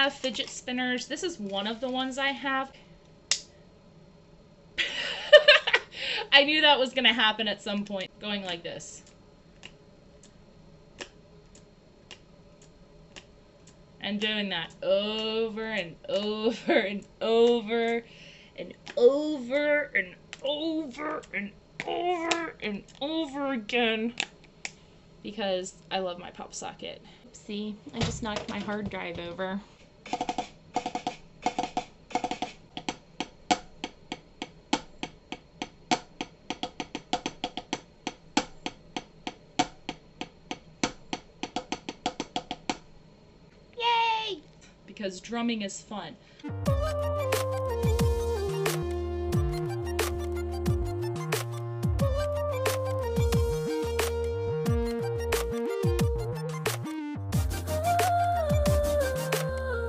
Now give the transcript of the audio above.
have fidget spinners. This is one of the ones I have. I knew that was going to happen at some point. Going like this. And doing that over and over and over and over and over and over and over again. Because I love my pop socket. See, I just knocked my hard drive over. Yay! Because drumming is fun.